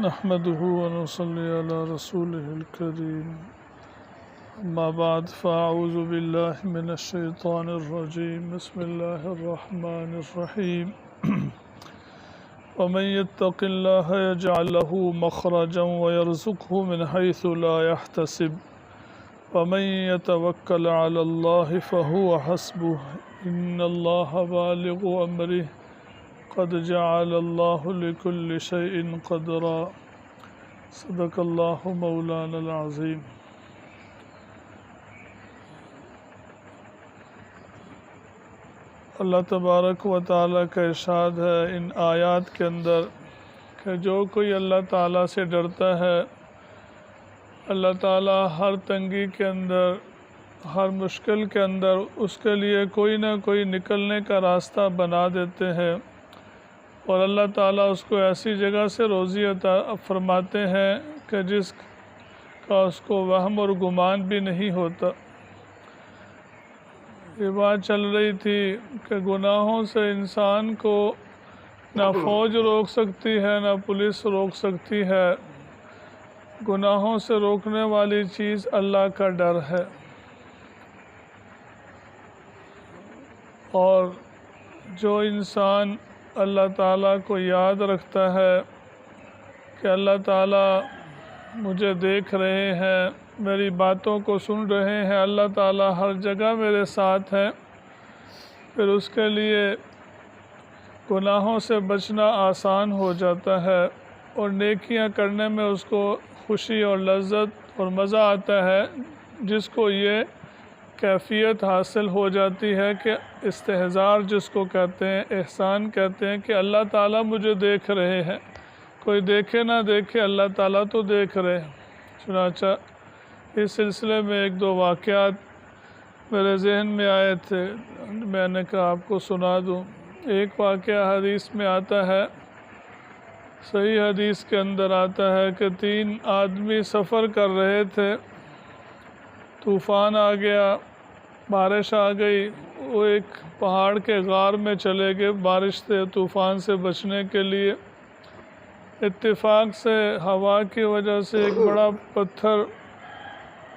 نحمده ونصلي على رسوله الكريم أما بعد فأعوذ بالله من الشيطان الرجيم بسم الله الرحمن الرحيم ومن يتق الله يجعل له مخرجا ويرزقه من حيث لا يحتسب ومن يتوكل على الله فهو حسبه إن الله بالغ أمره قد جعل الله لكل شيء قدرا صدق الله مولانا العظيم۔ اللہ تبارک و تعالیٰ کا ارشاد ہے ان آیات کے اندر کہ جو کوئی اللہ تعالیٰ سے ڈرتا ہے اللہ تعالیٰ ہر تنگی کے اندر ہر مشکل کے اندر اس کے لیے کوئی نہ کوئی نکلنے کا راستہ بنا دیتے ہیں، اور اللہ تعالیٰ اس کو ایسی جگہ سے روزی عطا فرماتے ہیں کہ جس کا اس کو وہم اور گمان بھی نہیں ہوتا۔ یہ بات چل رہی تھی کہ گناہوں سے انسان کو نہ فوج روک سکتی ہے نہ پولیس روک سکتی ہے، گناہوں سے روکنے والی چیز اللہ کا ڈر ہے۔ اور جو انسان اللہ تعالیٰ کو یاد رکھتا ہے کہ اللہ تعالیٰ مجھے دیکھ رہے ہیں، میری باتوں کو سن رہے ہیں، اللہ تعالیٰ ہر جگہ میرے ساتھ ہیں، پھر اس کے لیے گناہوں سے بچنا آسان ہو جاتا ہے اور نیکیاں کرنے میں اس کو خوشی اور لذت اور مزہ آتا ہے، جس کو یہ کیفیت حاصل ہو جاتی ہے کہ استحضار جس کو کہتے ہیں، احسان کہتے ہیں کہ اللہ تعالیٰ مجھے دیکھ رہے ہیں، کوئی دیکھے نہ دیکھے اللہ تعالیٰ تو دیکھ رہے ہیں۔ چنانچہ اس سلسلے میں ایک دو واقعات میرے ذہن میں آئے تھے، میں نے کہا آپ کو سنا دوں۔ ایک واقعہ حدیث میں آتا ہے، صحیح حدیث کے اندر آتا ہے کہ 3 آدمی سفر کر رہے تھے، طوفان آ گیا، بارش آ گئی، وہ ایک پہاڑ کے غار میں چلے گئے بارش سے طوفان سے بچنے کے لیے۔ اتفاق سے ہوا کی وجہ سے ایک بڑا پتھر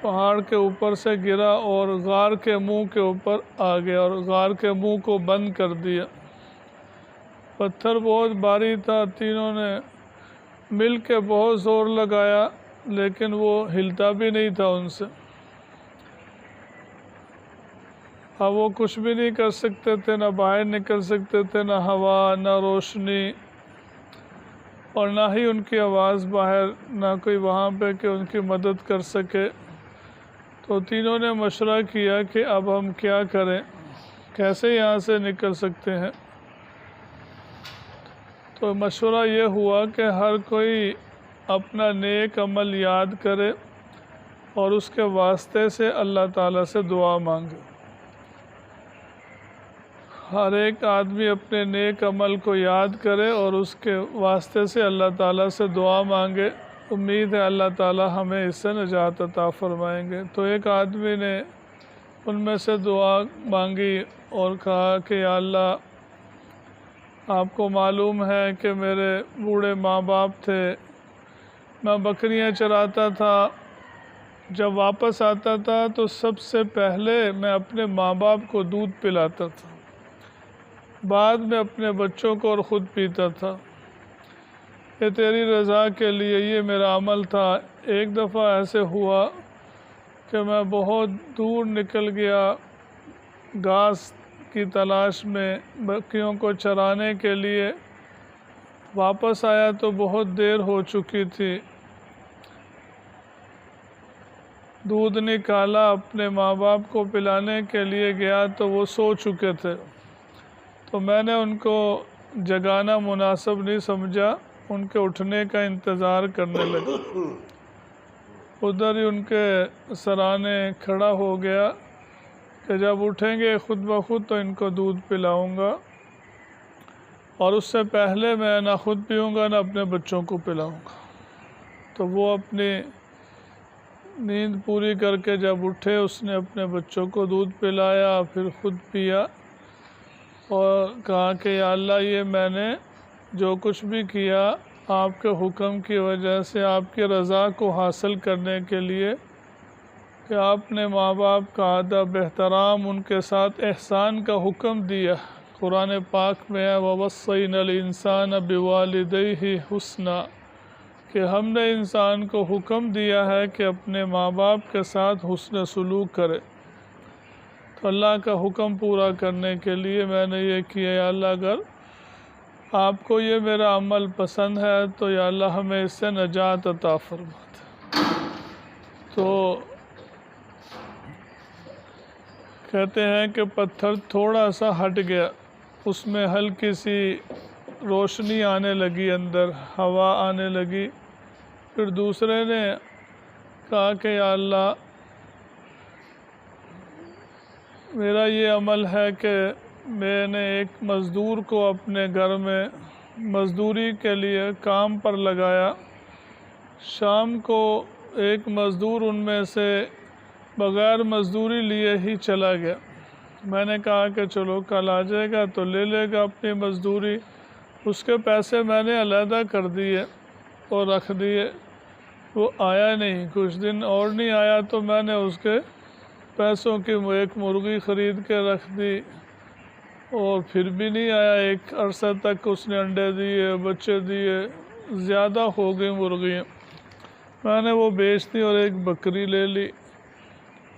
پہاڑ کے اوپر سے گرا اور غار کے منہ کے اوپر آ گیا اور غار کے منہ کو بند کر دیا۔ پتھر بہت بھاری تھا، تینوں نے مل کے بہت زور لگایا لیکن وہ ہلتا بھی نہیں تھا ان سے۔ اب وہ کچھ بھی نہیں کر سکتے تھے، نہ باہر نکل سکتے تھے، نہ ہوا نہ روشنی اور نہ ہی ان کی آواز باہر، نہ کوئی وہاں پہ کہ ان کی مدد کر سکے۔ تو تینوں نے مشورہ کیا کہ اب ہم کیا کریں، کیسے یہاں سے نکل سکتے ہیں۔ تو مشورہ یہ ہوا کہ ہر کوئی اپنا نیک عمل یاد کرے اور اس کے واسطے سے اللہ تعالیٰ سے دعا مانگے۔ ہر ایک آدمی اپنے نیک عمل کو یاد کرے اور اس کے واسطے سے اللہ تعالیٰ سے دعا مانگے، امید ہے اللہ تعالیٰ ہمیں اس سے نجات عطا فرمائیں گے۔ تو ایک آدمی نے ان میں سے دعا مانگی اور کہا کہ یا اللہ، آپ کو معلوم ہے کہ میرے بوڑھے ماں باپ تھے، میں بکریاں چراتا تھا، جب واپس آتا تھا تو سب سے پہلے میں اپنے ماں باپ کو دودھ پلاتا تھا، بعد میں اپنے بچوں کو اور خود پیتا تھا، یہ تیری رضا کے لیے یہ میرا عمل تھا۔ ایک دفعہ ایسے ہوا کہ میں بہت دور نکل گیا گھاس کی تلاش میں بکریوں کو چرانے کے لیے، واپس آیا تو بہت دیر ہو چکی تھی، دودھ نکالا اپنے ماں باپ کو پلانے کے لیے گیا تو وہ سو چکے تھے، تو میں نے ان کو جگانا مناسب نہیں سمجھا، ان کے اٹھنے کا انتظار کرنے لگا۔ ادھر ہی ان کے سرانے کھڑا ہو گیا کہ جب اٹھیں گے خود بخود تو ان کو دودھ پلاؤں گا، اور اس سے پہلے میں نہ خود پیوں گا نہ اپنے بچوں کو پلاؤں گا۔ تو وہ اپنی نیند پوری کر کے جب اٹھے، اس نے اپنے بچوں کو دودھ پلایا، پھر خود پیا اور کہا کہ یا اللہ، یہ میں نے جو کچھ بھی کیا آپ کے حکم کی وجہ سے آپ کی رضا کو حاصل کرنے کے لیے کہ آپ نے ماں باپ کا ادب احترام ان کے ساتھ احسان کا حکم دیا۔ قرآن پاک میں ہے وَوَصَّيْنَا الْإِنسَانَ بِوَالِدَيْهِ حُسْنًا کہ ہم نے انسان کو حکم دیا ہے کہ اپنے ماں باپ کے ساتھ حسن سلوک کرے۔ تو اللہ کا حکم پورا کرنے کے لیے میں نے یہ کیا، یا اللہ اگر آپ کو یہ میرا عمل پسند ہے تو یا اللہ ہمیں اس سے نجات عطا فرما۔ تو کہتے ہیں کہ پتھر تھوڑا سا ہٹ گیا، اس میں ہلکی سی روشنی آنے لگی، اندر ہوا آنے لگی۔ پھر دوسرے نے کہا کہ یا اللہ میرا یہ عمل ہے کہ میں نے ایک مزدور کو اپنے گھر میں مزدوری کے لیے کام پر لگایا، شام کو ایک مزدور ان میں سے بغیر مزدوری لیے ہی چلا گیا۔ میں نے کہا کہ چلو کل آ جائے گا تو لے لے گا اپنی مزدوری، اس کے پیسے میں نے علیحدہ کر دیے اور رکھ دیے، وہ آیا نہیں، کچھ دن اور نہیں آیا تو میں نے اس کے پیسوں کی ایک مرغی خرید کے رکھ دی، اور پھر بھی نہیں آیا۔ ایک عرصہ تک اس نے انڈے دیے، بچے دیے، زیادہ ہو گئی مرغیاں، میں نے وہ بیچ دی اور ایک بکری لے لی،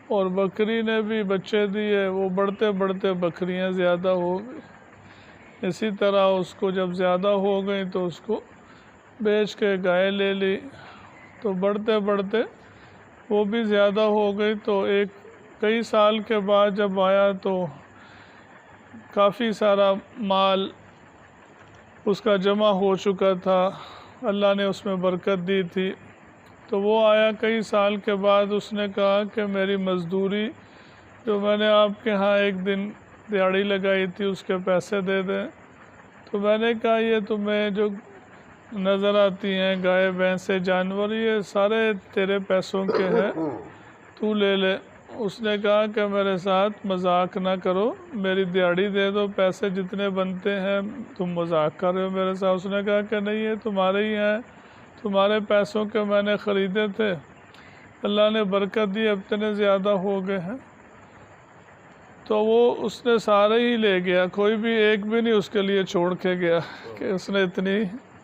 اور بکری نے بھی بچے دیے، وہ بڑھتے بڑھتے بکریاں زیادہ ہو گئی۔ اسی طرح اس کو جب زیادہ ہو گئی تو اس کو بیچ کے گائے لے لی، تو بڑھتے بڑھتے وہ بھی زیادہ ہو گئی۔ تو کئی سال کے بعد جب آیا تو کافی سارا مال اس کا جمع ہو چکا تھا، اللہ نے اس میں برکت دی تھی۔ تو وہ آیا کئی سال کے بعد، اس نے کہا کہ میری مزدوری جو میں نے آپ کے ہاں ایک دن دیہڑی لگائی تھی اس کے پیسے دے دیں۔ تو میں نے کہا یہ تمہیں جو نظر آتی ہیں گائے بھینسیں جانور یہ سارے تیرے پیسوں کے ہیں، تو لے لے۔ اس نے کہا کہ میرے ساتھ مذاق نہ کرو، میری دیہڑی دے دو، پیسے جتنے بنتے ہیں، تم مذاق کر رہے ہو میرے ساتھ۔ اس نے کہا کہ نہیں یہ تمہارے ہی ہیں، تمہارے پیسوں کے میں نے خریدے تھے، اللہ نے برکت دی، اب اتنے زیادہ ہو گئے ہیں۔ تو وہ اس نے سارے ہی لے گیا، کوئی بھی ایک بھی نہیں اس کے لیے چھوڑ کے گیا کہ اس نے اتنی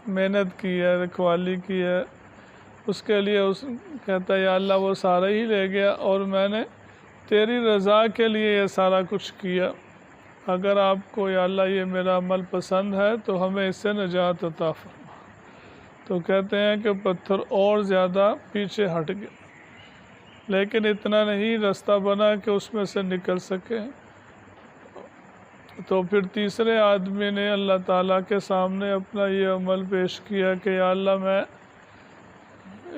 محنت کی ہے، رکھوالی کی ہے اس کے لیے۔ اس کہتا ہے یا اللہ وہ سارے ہی لے گیا، اور میں نے تیری رضا کے لیے یہ سارا کچھ کیا، اگر آپ کو یا اللہ یہ میرا عمل پسند ہے تو ہمیں اس سے نجات عطا فرما۔ تو کہتے ہیں کہ پتھر اور زیادہ پیچھے ہٹ گیا، لیکن اتنا نہیں راستہ بنا کہ اس میں سے نکل سکے۔ تو پھر تیسرے آدمی نے اللہ تعالیٰ کے سامنے اپنا یہ عمل پیش کیا کہ یا اللہ میں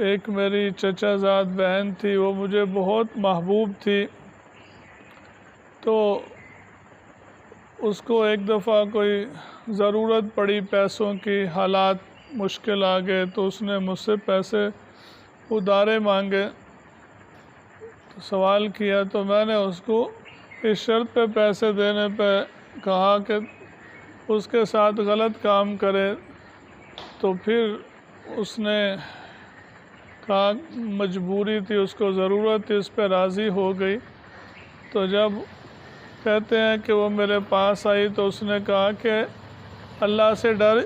ایک میری چچا زاد بہن تھی، وہ مجھے بہت محبوب تھی، تو اس کو ایک دفعہ کوئی ضرورت پڑی پیسوں کی، حالات مشکل آ گئے تو اس نے مجھ سے پیسے ادارے مانگے، تو سوال کیا تو میں نے اس کو اس شرط پہ پیسے دینے پہ کہا کہ اس کے ساتھ غلط کام کرے، تو پھر اس نے کہا مجبوری تھی، اس کو ضرورت تھی، اس پہ راضی ہو گئی۔ تو جب کہتے ہیں کہ وہ میرے پاس آئی تو اس نے کہا کہ اللہ سے ڈر،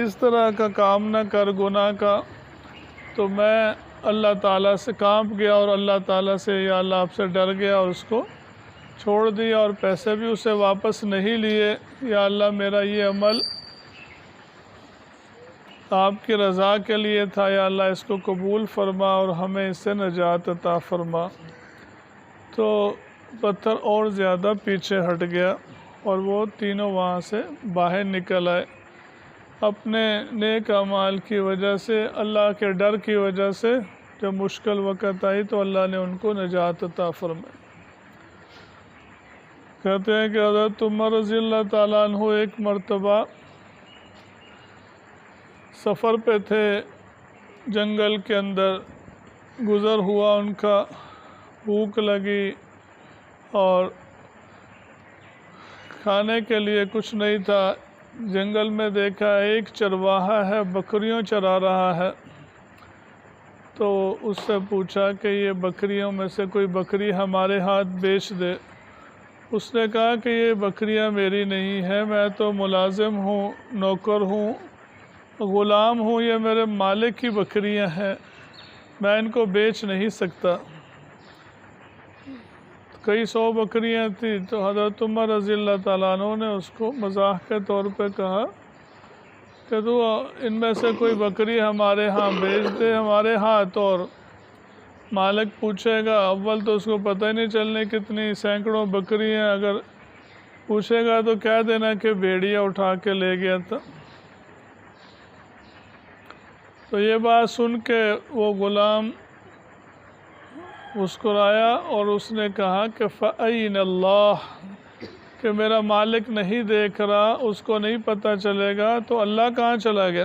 اس طرح کا کام نہ کر گناہ کا۔ تو میں اللہ تعالیٰ سے کانپ گیا اور اللہ تعالیٰ سے یا اللہ آپ سے ڈر گیا اور اس کو چھوڑ دیا، اور پیسے بھی اسے واپس نہیں لیے۔ یا اللہ میرا یہ عمل آپ کی رضا کے لیے تھا، یا اللہ اس کو قبول فرما اور ہمیں اس سے نجات عطا فرما۔ تو پتھر اور زیادہ پیچھے ہٹ گیا اور وہ تینوں وہاں سے باہر نکل آئے، اپنے نیک اعمال کی وجہ سے، اللہ کے ڈر کی وجہ سے۔ جب مشکل وقت آئی تو اللہ نے ان کو نجات عطا فرمائی۔ کہتے ہیں کہ حضرت عمر رضی اللہ تعالیٰ عنہ ایک مرتبہ سفر پہ تھے، جنگل کے اندر گزر ہوا ان کا، بھوک لگی اور کھانے کے لیے کچھ نہیں تھا، جنگل میں دیکھا ایک چرواہا ہے بکریوں چرا رہا ہے، تو اس سے پوچھا کہ یہ بکریوں میں سے کوئی بکری ہمارے ہاتھ بیچ دے۔ اس نے کہا کہ یہ بکریاں میری نہیں ہیں، میں تو ملازم ہوں، نوکر ہوں، غلام ہوں، یہ میرے مالک کی بکریاں ہیں، میں ان کو بیچ نہیں سکتا۔ کئی 100 بکریاں تھیں، تو حضرت عمر رضی اللہ تعالیٰ عنہ نے اس کو مزاح کے طور پہ کہا کہ تو ان میں سے کوئی بکری ہمارے ہاں بیچ دے ہمارے ہاتھ، اور مالک پوچھے گا، اول تو اس کو پتہ ہی نہیں چلنے کتنی سینکڑوں بکری ہیں، اگر پوچھے گا تو کہہ دینا کہ بھیڑیا اٹھا کے لے گیا تھا۔ تو یہ بات سن کے وہ غلام مسکرایا اور اس نے کہا کہ فَأَيْنَ اللَّهُ، کہ میرا مالک نہیں دیکھ رہا، اس کو نہیں پتہ چلے گا تو اللہ کہاں چلا گیا؟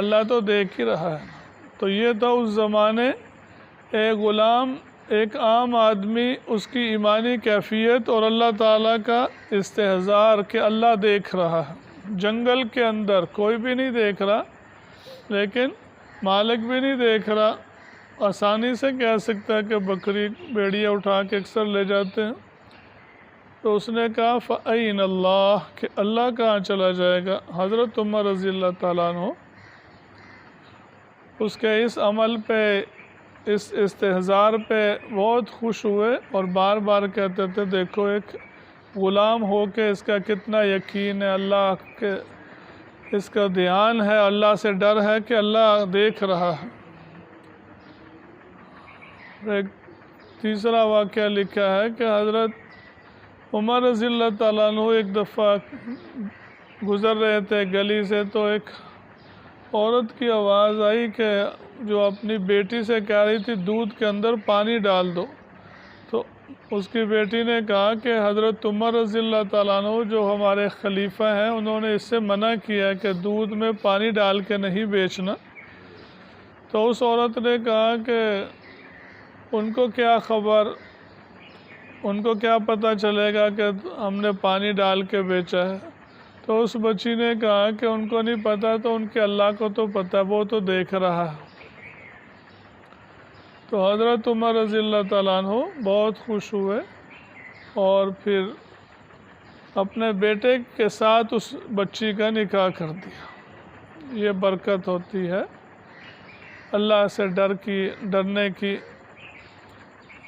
اللہ تو دیکھ ہی رہا ہے۔ تو یہ تھا اس زمانے ایک غلام، ایک عام آدمی، اس کی ایمانی کیفیت اور اللہ تعالیٰ کا استحضار کہ اللہ دیکھ رہا ہے۔ جنگل کے اندر کوئی بھی نہیں دیکھ رہا، لیکن مالک بھی نہیں دیکھ رہا، آسانی سے کہہ سکتا ہے کہ بکری بھیڑیا اٹھا کے اکثر لے جاتے ہیں۔ تو اس نے کہا فَأَيْنَ اللَّهُ، کہ اللہ کہاں چلا جائے گا؟ حضرت عمر رضی اللہ تعالیٰ عنہ اس کے اس عمل پہ، اس استحضار پہ بہت خوش ہوئے اور بار بار کہتے تھے دیکھو ایک غلام ہو کے اس کا کتنا یقین ہے اللہ کے، اس کا دھیان ہے، اللہ سے ڈر ہے کہ اللہ دیکھ رہا ہے۔ ایک تیسرا واقعہ لکھا ہے کہ حضرت عمر رضی اللہ تعالیٰ عنہ ایک دفعہ گزر رہے تھے گلی سے، تو ایک عورت کی آواز آئی کہ جو اپنی بیٹی سے کہہ رہی تھی دودھ کے اندر پانی ڈال دو، تو اس کی بیٹی نے کہا کہ حضرت عمر رضی اللہ تعالیٰ عنہ جو ہمارے خلیفہ ہیں انہوں نے اس سے منع کیا کہ دودھ میں پانی ڈال کے نہیں بیچنا۔ تو اس عورت نے کہا کہ ان کو کیا خبر، ان کو کیا پتہ چلے گا کہ ہم نے پانی ڈال کے بیچا ہے؟ تو اس بچی نے کہا کہ ان کو نہیں پتہ، تو ان کے اللہ کو تو پتہ، وہ تو دیکھ رہا ہے۔ تو حضرت عمر رضی اللہ تعالیٰ عنہ بہت خوش ہوئے اور پھر اپنے بیٹے کے ساتھ اس بچی کا نکاح کر دیا۔ یہ برکت ہوتی ہے اللہ سے ڈرنے کی،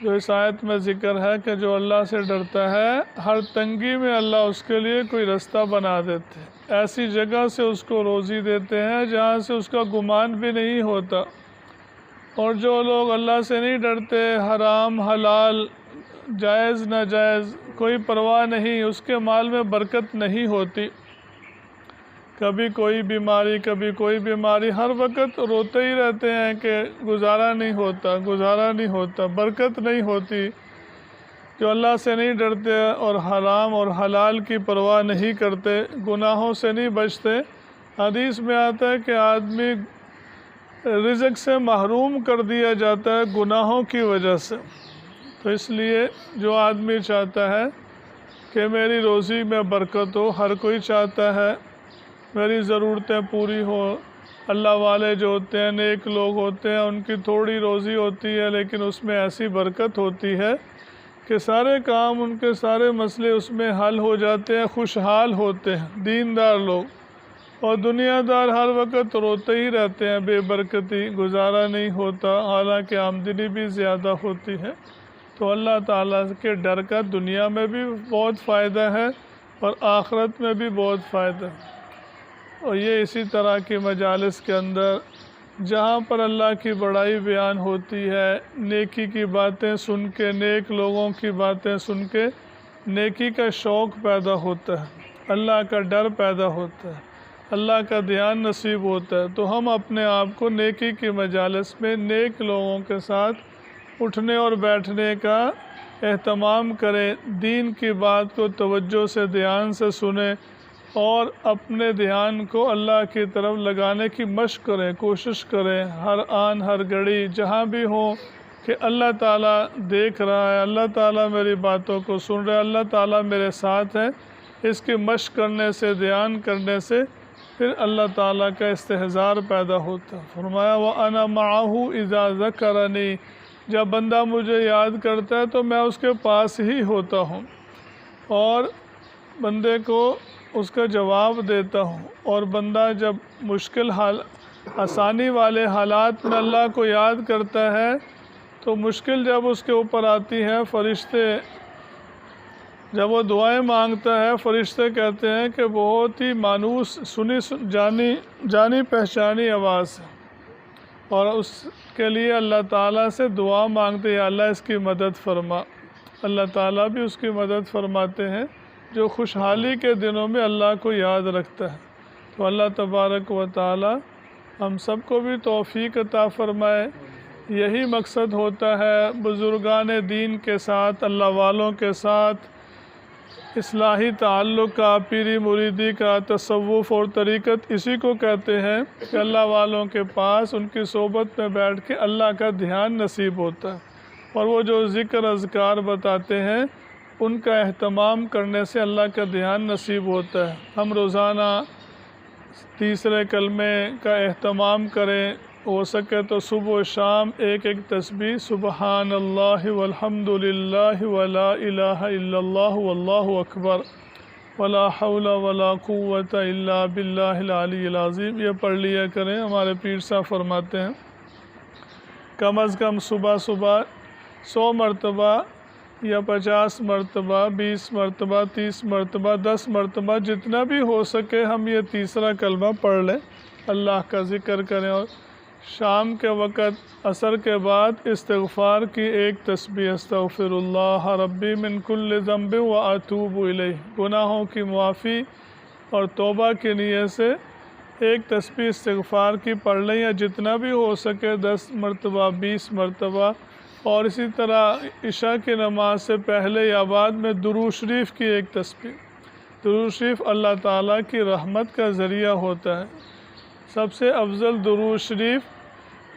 جو اس آیت میں ذکر ہے کہ جو اللہ سے ڈرتا ہے ہر تنگی میں اللہ اس کے لیے کوئی رستہ بنا دیتے ہیں، ایسی جگہ سے اس کو روزی دیتے ہیں جہاں سے اس کا گمان بھی نہیں ہوتا۔ اور جو لوگ اللہ سے نہیں ڈرتے، حرام حلال جائز ناجائز کوئی پرواہ نہیں، اس کے مال میں برکت نہیں ہوتی، کبھی کوئی بیماری کبھی کوئی بیماری، ہر وقت روتے ہی رہتے ہیں کہ گزارا نہیں ہوتا، برکت نہیں ہوتی۔ جو اللہ سے نہیں ڈرتے اور حرام اور حلال کی پرواہ نہیں کرتے، گناہوں سے نہیں بچتے، حدیث میں آتا ہے کہ آدمی رزق سے محروم کر دیا جاتا ہے گناہوں کی وجہ سے۔ تو اس لیے جو آدمی چاہتا ہے کہ میری روزی میں برکت ہو، ہر کوئی چاہتا ہے میری ضرورتیں پوری ہو، اللہ والے جو ہوتے ہیں نیک لوگ ہوتے ہیں ان کی تھوڑی روزی ہوتی ہے لیکن اس میں ایسی برکت ہوتی ہے کہ سارے کام ان کے سارے مسئلے اس میں حل ہو جاتے ہیں، خوشحال ہوتے ہیں دیندار لوگ۔ اور دنیا دار ہر وقت روتے ہی رہتے ہیں، بے برکتی، گزارا نہیں ہوتا، حالانکہ آمدنی بھی زیادہ ہوتی ہے۔ تو اللہ تعالیٰ کے ڈر کا دنیا میں بھی بہت فائدہ ہے اور آخرت میں بھی بہت فائدہ ہے۔ اور یہ اسی طرح کی مجالس کے اندر جہاں پر اللہ کی بڑائی بیان ہوتی ہے، نیکی کی باتیں سن کے، نیک لوگوں کی باتیں سن کے نیکی کا شوق پیدا ہوتا ہے، اللہ کا ڈر پیدا ہوتا ہے، اللہ کا دھیان نصیب ہوتا ہے۔ تو ہم اپنے آپ کو نیکی کی مجالس میں نیک لوگوں کے ساتھ اٹھنے اور بیٹھنے کا اہتمام کریں، دین کی بات کو توجہ سے دھیان سے سنیں اور اپنے دھیان کو اللہ کی طرف لگانے کی مشق کریں، کوشش کریں ہر آن ہر گھڑی جہاں بھی ہوں کہ اللہ تعالیٰ دیکھ رہا ہے، اللہ تعالیٰ میری باتوں کو سن رہا ہے، اللہ تعالیٰ میرے ساتھ ہے، اس کی مشق کرنے سے، دھیان کرنے سے پھر اللہ تعالیٰ کا استحضار پیدا ہوتا ہے۔ فرمایا وَأَنَا مَعَهُ إِذَا ذَكَرَنِي، جب بندہ مجھے یاد کرتا ہے تو میں اس کے پاس ہی ہوتا ہوں اور بندے کو اس کا جواب دیتا ہوں۔ اور بندہ جب مشکل آسانی والے حالات میں اللہ کو یاد کرتا ہے تو مشکل جب اس کے اوپر آتی ہے، فرشتے جب وہ دعائیں مانگتا ہے، فرشتے کہتے ہیں کہ بہت ہی مانوس، جانی پہچانی آواز ہے، اور اس کے لیے اللہ تعالیٰ سے دعا مانگتے ہیں، اللہ اس کی مدد فرما۔ اللہ تعالیٰ بھی اس کی مدد فرماتے ہیں جو خوشحالی کے دنوں میں اللہ کو یاد رکھتا ہے۔ تو اللہ تبارک و تعالیٰ ہم سب کو بھی توفیق عطا فرمائے۔ یہی مقصد ہوتا ہے بزرگان دین کے ساتھ، اللہ والوں کے ساتھ اصلاحی تعلق کا، پیری مریدی کا، تصوف اور طریقت اسی کو کہتے ہیں کہ اللہ والوں کے پاس ان کی صحبت میں بیٹھ کے اللہ کا دھیان نصیب ہوتا ہے، اور وہ جو ذکر اذکار بتاتے ہیں ان کا اہتمام کرنے سے اللہ کا دھیان نصیب ہوتا ہے۔ ہم روزانہ تیسرے کلمے کا اہتمام کریں، ہو سکے تو صبح و شام ایک تسبیح سبحان اللہ والحمد للہ ولا الہ الا اللہ واللہ اکبر ولا حول ولا قوت الا باللہ العلی العظیم یہ پڑھ لیا کریں۔ ہمارے پیر صاحب فرماتے ہیں کم از کم صبح 100 مرتبہ یا 50 مرتبہ، 20 مرتبہ، 30 مرتبہ، 10 مرتبہ، جتنا بھی ہو سکے ہم یہ تیسرا کلمہ پڑھ لیں، اللہ کا ذکر کریں۔ اور شام کے وقت عصر کے بعد استغفار کی ایک تسبیح استغفر اللہ ربی من کل ذنب واتوب الیہ، گناہوں کی معافی اور توبہ کی نیت سے ایک تسبیح استغفار کی پڑھ لیں، یا جتنا بھی ہو سکے 10 مرتبہ، 20 مرتبہ۔ اور اسی طرح عشاء کی نماز سے پہلے یا بعد میں درود شریف کی ایک تسبیح۔ درود شریف اللہ تعالیٰ کی رحمت کا ذریعہ ہوتا ہے۔ سب سے افضل درود شریف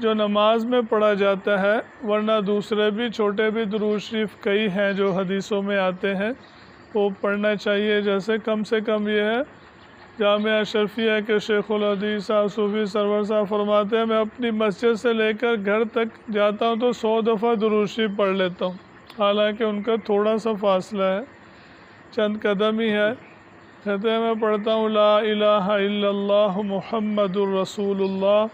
جو نماز میں پڑھا جاتا ہے، ورنہ دوسرے بھی چھوٹے بھی درود شریف کئی ہیں جو حدیثوں میں آتے ہیں، وہ پڑھنا چاہیے۔ جیسے کم سے کم یہ ہے جامعہ اشرفیہ کے شیخ الحدیث صاحب صوفی سرور صاحب فرماتے ہیں میں اپنی مسجد سے لے کر گھر تک جاتا ہوں تو 100 دفعہ درود شریف پڑھ لیتا ہوں، حالانکہ ان کا تھوڑا سا فاصلہ ہے، چند قدم ہی ہے۔ کہتے ہیں میں پڑھتا ہوں لا الہ الا اللہ محمد الرسول اللہ،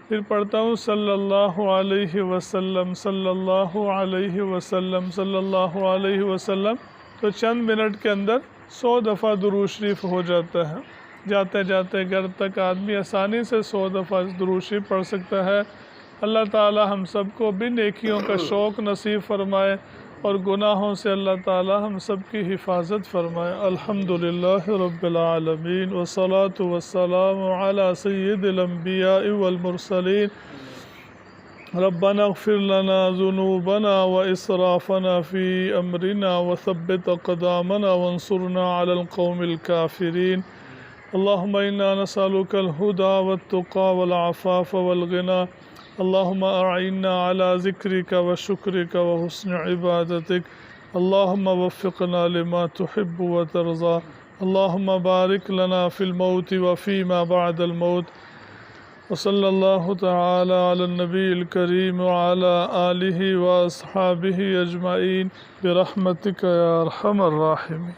پھر پڑھتا ہوں صلی اللہ علیہ وسلم، صلی اللہ علیہ وسلم، صلی اللہ علیہ وسلم، تو چند منٹ کے اندر 100 دفعہ درود شریف ہو جاتا ہے۔ جاتے جاتے گھر تک آدمی آسانی سے 100 دفعہ درود شریف پڑھ سکتا ہے۔ اللہ تعالی ہم سب کو بھی نیکیوں کا شوق نصیب فرمائے اور گناہوں سے اللہ تعالی ہم سب کی حفاظت فرمائے۔ الحمدللہ رب العالمین والصلاة والسلام علی سید الانبیاء والمرسلین۔ ربنا اغفر لنا ذنوبنا واسرافنا في امرنا وثبت اقدامنا وانصرنا على القوم الكافرين۔ اللهم انا نسألك الهدى والتقى والعفاف والغنى، اللهم اعنا على ذكرك وشكرك وحسن عبادتك، اللهم وفقنا لما تحب وترضى، اللهم بارك لنا في الموت وفيما بعد الموت، وصلی اللہ تعالی علی النبی الکریم وعلی آلہ واصحابہ اجمعین برحمتک یا ارحم الراحمین۔